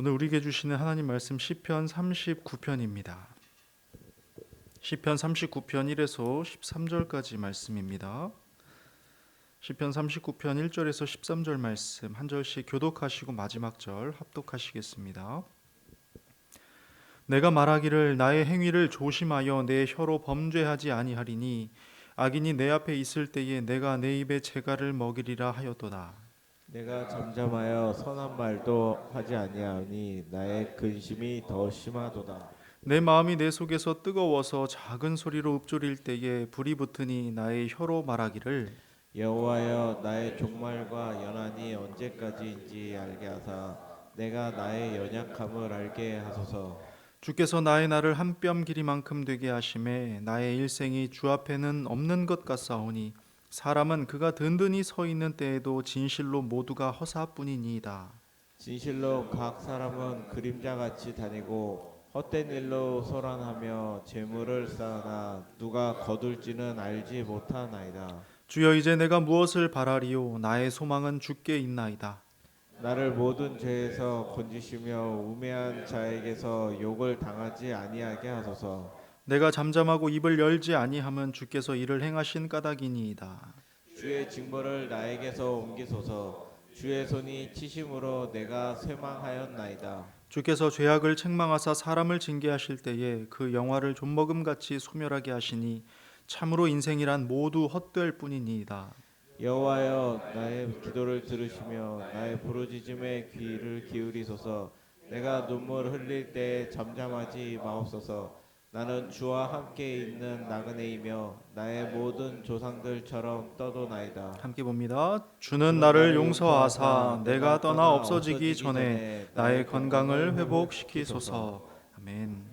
오늘 우리에게 주시는 하나님 말씀 시편 39편입니다. 시편 39편 1에서 13절까지 말씀입니다. 시편 39편 1절에서 13절 말씀 한 절씩 교독하시고 마지막 절 합독하시겠습니다. 내가 말하기를 나의 행위를 조심하여 내 혀로 범죄하지 아니하리니 악인이 내 앞에 있을 때에 내가 내 입에 재갈을 먹이리라 하였도다. 내가 잠잠하여 선한 말도 하지 아니하니 나의 근심이 더 심하도다. 내 마음이 내 속에서 뜨거워서 작은 소리로 읊조릴 때에 불이 붙으니 나의 혀로 말하기를 여호와여, 나의 종말과 연한이 언제까지인지 알게 하사 내가 나의 연약함을 알게 하소서. 주께서 나의 날을 한 뼘 길이만큼 되게 하심에 나의 일생이 주 앞에는 없는 것 같사오니 사람은 그가 든든히 서 있는 때에도 진실로 모두가 허사뿐이니이다. 진실로 각 사람은 그림자같이 다니고 헛된 일로 소란하며 재물을 쌓으나 누가 거둘지는 알지 못하나이다. 주여, 이제 내가 무엇을 바라리요? 나의 소망은 주께 있나이다. 나를 모든 죄에서 건지시며 우매한 자에게서 욕을 당하지 아니하게 하소서. 내가 잠잠하고 입을 열지 아니함은 주께서 이를 행하신 까닭이니이다. 주의 징벌을 나에게서 옮기소서. 주의 손이 치심으로 내가 쇠망하였나이다. 주께서 죄악을 책망하사 사람을 징계하실 때에 그 영화를 좀먹음같이 소멸하게 하시니 참으로 인생이란 모두 헛될 뿐이니이다. 여호와여, 나의 기도를 들으시며 나의 부르짖음에 귀를 기울이소서. 내가 눈물 흘릴 때 잠잠하지 마옵소서. 나는 주와 함께 있는 나그네이며 나의 모든 조상들처럼 떠도나이다. 함께 봅니다. 주는 주는 나를 나를 용서하사 용서하사 내가 내가 떠나 떠나 없어지기 없어지기 전에 전에 나의 나의 건강을 건강을 회복시키소서. 아멘.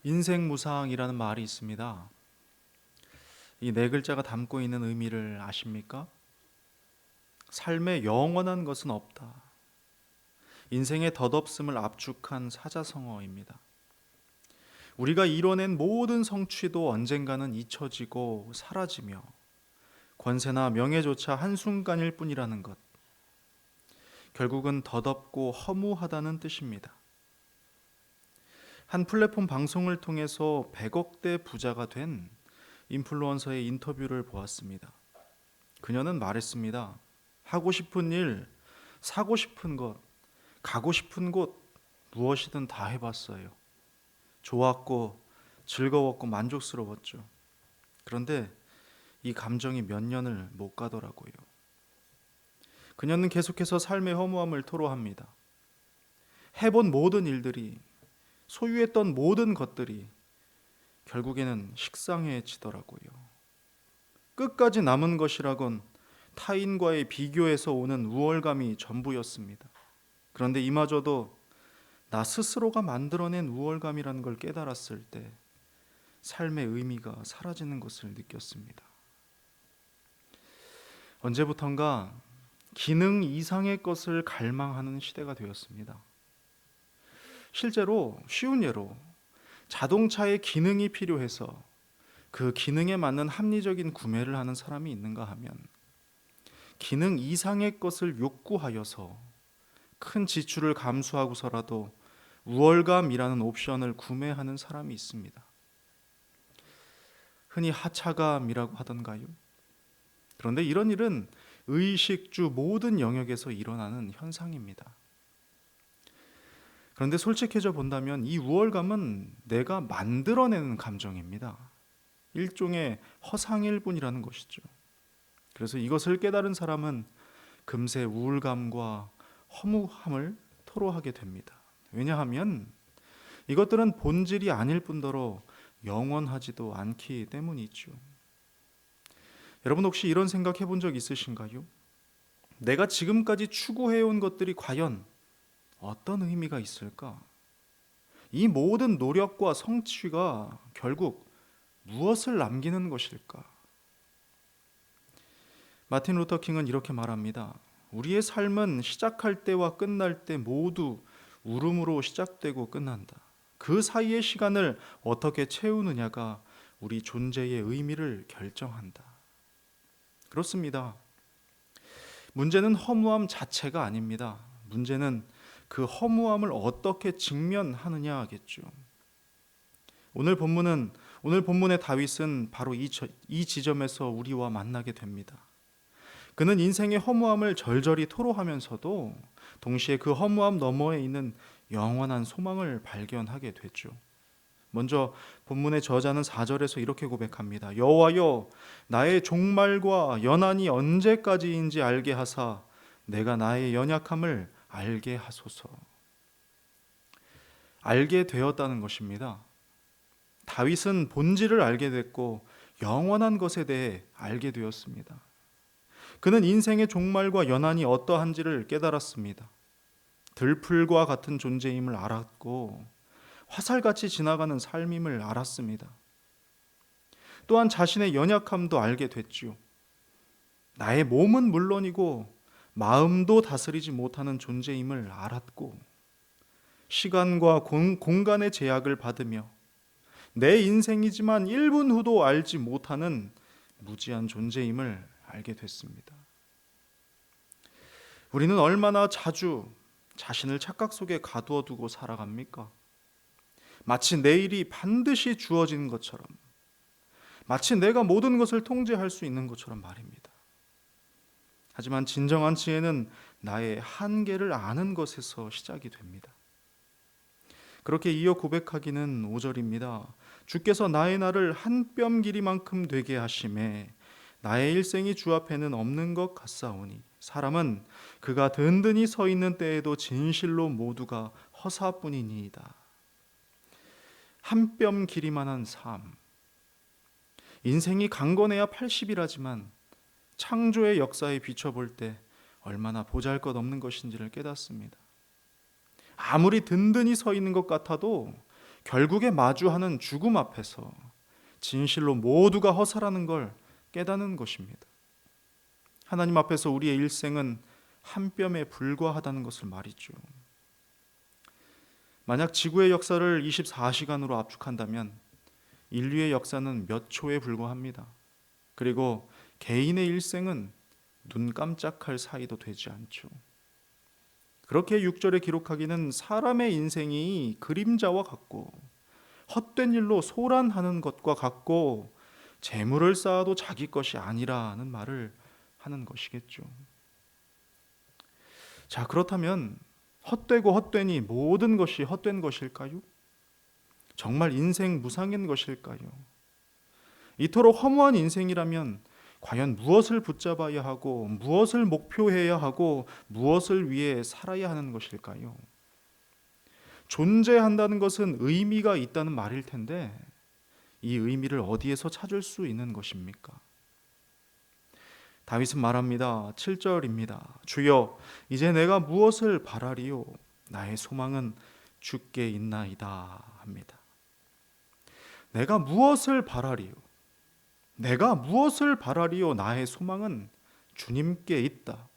인생무상이라는 말이 있습니다. 이 네 글자가 담고 있는 의미를 아십니까? 삶에 영원한 것은 없다. 인생의 덧없음을 압축한 사자성어입니다. 우리가 이뤄낸 모든 성취도 언젠가는 잊혀지고 사라지며 권세나 명예조차 한순간일 뿐이라는 것, 결국은 덧없고 허무하다는 뜻입니다. 한 플랫폼 방송을 통해서 100억대 부자가 된 인플루언서의 인터뷰를 보았습니다. 그녀는 말했습니다. 하고 싶은 일, 사고 싶은 것, 가고 싶은 곳, 무엇이든 다 해봤어요. 좋았고 즐거웠고 만족스러웠죠. 그런데 이 감정이 몇 년을 못 가더라고요. 그녀는 계속해서 삶의 허무함을 토로합니다. 해본 모든 일들이, 소유했던 모든 것들이 결국에는 식상해지더라고요. 끝까지 남은 것이라곤 타인과의 비교에서 오는 우월감이 전부였습니다. 그런데 이마저도 나 스스로가 만들어낸 우월감이라는 걸 깨달았을 때 삶의 의미가 사라지는 것을 느꼈습니다. 언제부턴가 기능 이상의 것을 갈망하는 시대가 되었습니다. 실제로 쉬운 예로 자동차의 기능이 필요해서 그 기능에 맞는 합리적인 구매를 하는 사람이 있는가 하면 기능 이상의 것을 욕구하여서 큰 지출을 감수하고서라도 우월감이라는 옵션을 구매하는 사람이 있습니다. 흔히 하차감이라고 하던가요? 그런데 이런 일은 의식주 모든 영역에서 일어나는 현상입니다. 그런데 솔직해져 본다면 이 우월감은 내가 만들어내는 감정입니다. 일종의 허상일 뿐이라는 것이죠. 그래서 이것을 깨달은 사람은 금세 우울감과 허무함을 토로하게 됩니다. 왜냐하면 이것들은 본질이 아닐 뿐더러 영원하지도 않기 때문이죠. 여러분 혹시 이런 생각 해본 적 있으신가요? 내가 지금까지 추구해온 것들이 과연 어떤 의미가 있을까? 이 모든 노력과 성취가 결국 무엇을 남기는 것일까? 마틴 루터 킹은 이렇게 말합니다. 우리의 삶은 시작할 때와 끝날 때 모두 울음으로 시작되고 끝난다. 그 사이의 시간을 어떻게 채우느냐가 우리 존재의 의미를 결정한다. 그렇습니다. 문제는 허무함 자체가 아닙니다. 문제는 그 허무함을 어떻게 직면하느냐겠죠. 오늘 본문의 다윗은 바로 이 지점에서 우리와 만나게 됩니다. 그는 인생의 허무함을 절절히 토로하면서도 동시에 그 허무함 너머에 있는 영원한 소망을 발견하게 되죠. 먼저 본문의 저자는 4절에서 이렇게 고백합니다. 여호와여, 나의 종말과 연한이 언제까지인지 알게 하사 내가 나의 연약함을 알게 하소서. 알게 되었다는 것입니다. 다윗은 본질을 알게 됐고 영원한 것에 대해 알게 되었습니다. 그는 인생의 종말과 연한이 어떠한지를 깨달았습니다. 들풀과 같은 존재임을 알았고 화살같이 지나가는 삶임을 알았습니다. 또한 자신의 연약함도 알게 됐지요. 나의 몸은 물론이고 마음도 다스리지 못하는 존재임을 알았고 시간과 공간의 제약을 받으며 내 인생이지만 1분 후도 알지 못하는 무지한 존재임을 알게 됐습니다. 우리는 얼마나 자주 자신을 착각 속에 가두어 두고 살아갑니까? 마치 내일이 반드시 주어지는 것처럼, 마치 내가 모든 것을 통제할 수 있는 것처럼 말입니다. 하지만 진정한 지혜는 나의 한계를 아는 것에서 시작이 됩니다. 그렇게 이어 고백하기는 5절입니다. 주께서 나의 날을 한 뼘 길이만큼 되게 하심에 나의 일생이 주 앞에는 없는 것 같사오니 사람은 그가 든든히 서 있는 때에도 진실로 모두가 허사뿐이니이다. 한 뼘 길이만한 삶. 인생이 강건해야 80이라지만 창조의 역사에 비춰볼 때 얼마나 보잘것없는 것인지를 깨닫습니다. 아무리 든든히 서 있는 것 같아도 결국에 마주하는 죽음 앞에서 진실로 모두가 허사라는 걸 깨닫는 것입니다. 하나님 앞에서 우리의 일생은 한 뼘에 불과하다는 것을 말이죠. 만약 지구의 역사를 24시간으로 압축한다면 인류의 역사는 몇 초에 불과합니다. 그리고 개인의 일생은 눈 깜짝할 사이도 되지 않죠. 그렇게 6절에 기록하기는 사람의 인생이 그림자와 같고 헛된 일로 소란하는 것과 같고 재물을 쌓아도 자기 것이 아니라는 말을 하는 것이겠죠. 자, 그렇다면 헛되고 헛되니 모든 것이 헛된 것일까요? 정말 인생 무상인 것일까요? 이토록 허무한 인생이라면 과연 무엇을 붙잡아야 하고 무엇을 목표해야 하고 무엇을 위해 살아야 하는 것일까요? 존재한다는 것은 의미가 있다는 말일 텐데 이 의미를 어디에서 찾을 수 있는 것입니까? 다윗은 말합니다. 7절입니다. 주여, 이제 내가 무엇을 바라리요? 나의 소망은 주께 있나이다 합니다. 내가 무엇을 바라리요? 내가 무엇을 바라리요? 나의 소망은 주님께 있다.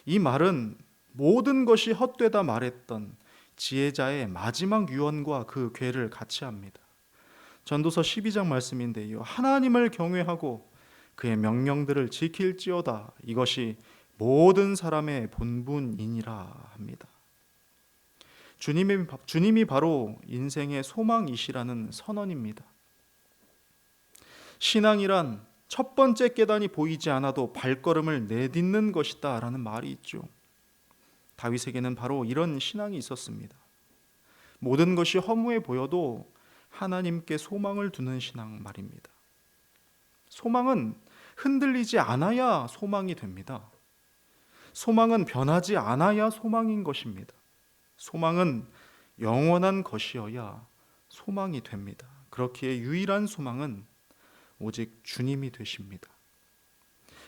이 말은 모든 것이 헛되다 말했던 지혜자의 마지막 유언과 그 궤를 같이 합니다. 전도서 12장 말씀인데요. 하나님을 경외하고 그의 명령들을 지킬지어다. 이것이 모든 사람의 본분이니라 합니다. 주님이 바로 인생의 소망이시라는 선언입니다. 신앙이란 첫 번째 계단이 보이지 않아도 발걸음을 내딛는 것이다 라는 말이 있죠. 다윗에게는 바로 이런 신앙이 있었습니다. 모든 것이 허무해 보여도 하나님께 소망을 두는 신앙 말입니다. 소망은 흔들리지 않아야 소망이 됩니다. 소망은 변하지 않아야 소망인 것입니다. 소망은 영원한 것이어야 소망이 됩니다. 그렇기에 유일한 소망은 오직 주님이 되십니다.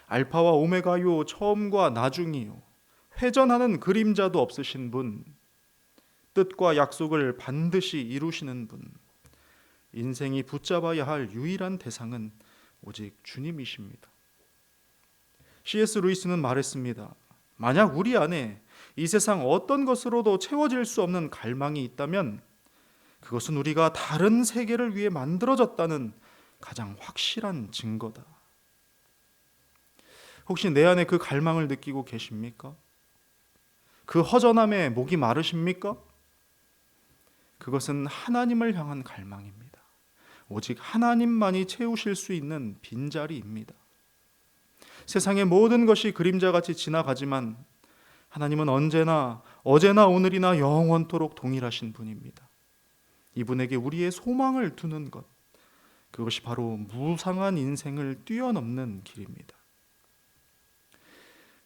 알파와 오메가요, 처음과 나중이요, 회전하는 그림자도 없으신 분, 뜻과 약속을 반드시 이루시는 분, 인생이 붙잡아야 할 유일한 대상은 오직 주님이십니다. C.S. 루이스는 말했습니다. 만약 우리 안에 이 세상 어떤 것으로도 채워질 수 없는 갈망이 있다면 그것은 우리가 다른 세계를 위해 만들어졌다는 가장 확실한 증거다. 혹시 내 안에 그 갈망을 느끼고 계십니까? 그 허전함에 목이 마르십니까? 그것은 하나님을 향한 갈망입니다. 오직 하나님만이 채우실 수 있는 빈자리입니다. 세상의 모든 것이 그림자같이 지나가지만 하나님은 언제나 어제나 오늘이나 영원토록 동일하신 분입니다. 이분에게 우리의 소망을 두는 것, 그것이 바로 무상한 인생을 뛰어넘는 길입니다.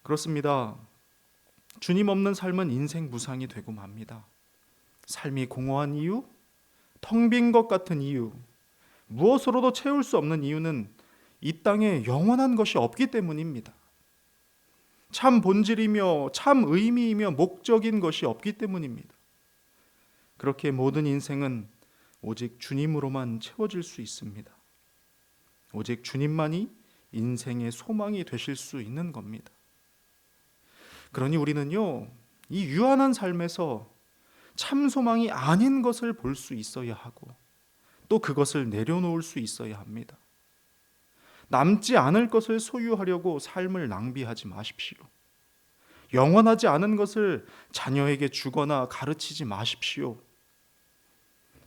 그렇습니다. 주님 없는 삶은 인생 무상이 되고 맙니다. 삶이 공허한 이유, 텅 빈 것 같은 이유, 무엇으로도 채울 수 없는 이유는 이 땅에 영원한 것이 없기 때문입니다. 참 본질이며 참 의미이며 목적인 것이 없기 때문입니다. 그렇게 모든 인생은 오직 주님으로만 채워질 수 있습니다. 오직 주님만이 인생의 소망이 되실 수 있는 겁니다. 그러니 우리는요, 이 유한한 삶에서 참 소망이 아닌 것을 볼 수 있어야 하고 또 그것을 내려놓을 수 있어야 합니다. 남지 않을 것을 소유하려고 삶을 낭비하지 마십시오. 영원하지 않은 것을 자녀에게 주거나 가르치지 마십시오.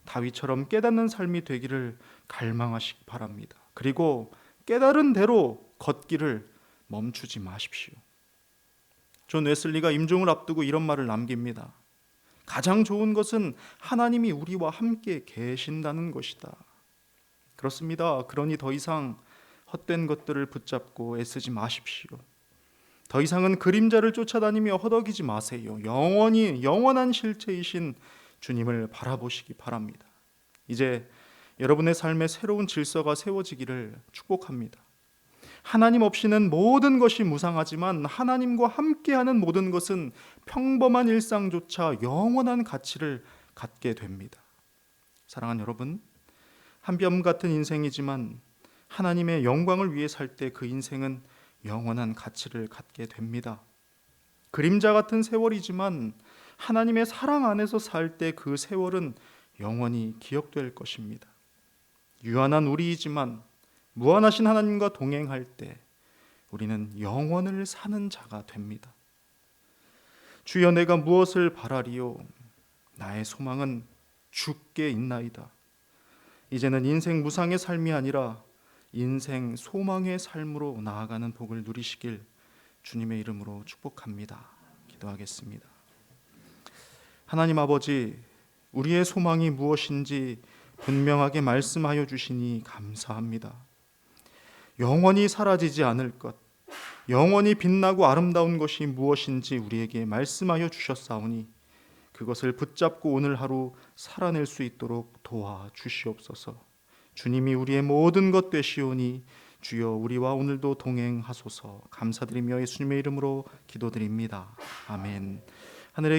다윗처럼 깨닫는 삶이 되기를 갈망하시기 바랍니다. 그리고 깨달은 대로 걷기를 멈추지 마십시오. 존 웨슬리가 임종을 앞두고 이런 말을 남깁니다. 가장 좋은 것은 하나님이 우리와 함께 계신다는 것이다. 그렇습니다. 그러니 더 이상 헛된 것들을 붙잡고 애쓰지 마십시오. 더 이상은 그림자를 쫓아다니며 허덕이지 마세요. 영원한 실체이신 주님을 바라보시기 바랍니다. 이제 여러분의 삶에 새로운 질서가 세워지기를 축복합니다. 하나님 없이는 모든 것이 무상하지만 하나님과 함께하는 모든 것은 평범한 일상조차 영원한 가치를 갖게 됩니다. 사랑하는 여러분, 한 뼘 같은 인생이지만 하나님의 영광을 위해 살 때 그 인생은 영원한 가치를 갖게 됩니다. 그림자 같은 세월이지만 하나님의 사랑 안에서 살 때 그 세월은 영원히 기억될 것입니다. 유한한 우리이지만 무한하신 하나님과 동행할 때 우리는 영원을 사는 자가 됩니다. 주여, 내가 무엇을 바라리요? 나의 소망은 주께 있나이다. 이제는 인생 무상의 삶이 아니라 인생 소망의 삶으로 나아가는 복을 누리시길 주님의 이름으로 축복합니다. 기도하겠습니다. 하나님 아버지, 우리의 소망이 무엇인지 분명하게 말씀하여 주시니 감사합니다. 영원히 사라지지 않을 것, 영원히 빛나고 아름다운 것이 무엇인지 우리에게 말씀하여 주셨사오니 그것을 붙잡고 오늘 하루 살아낼 수 있도록 도와주시옵소서. 주님이 우리의 모든 것 되시오니 주여, 우리와 오늘도 동행하소서. 감사드리며 예수님의 이름으로 기도드립니다. 아멘. 하늘의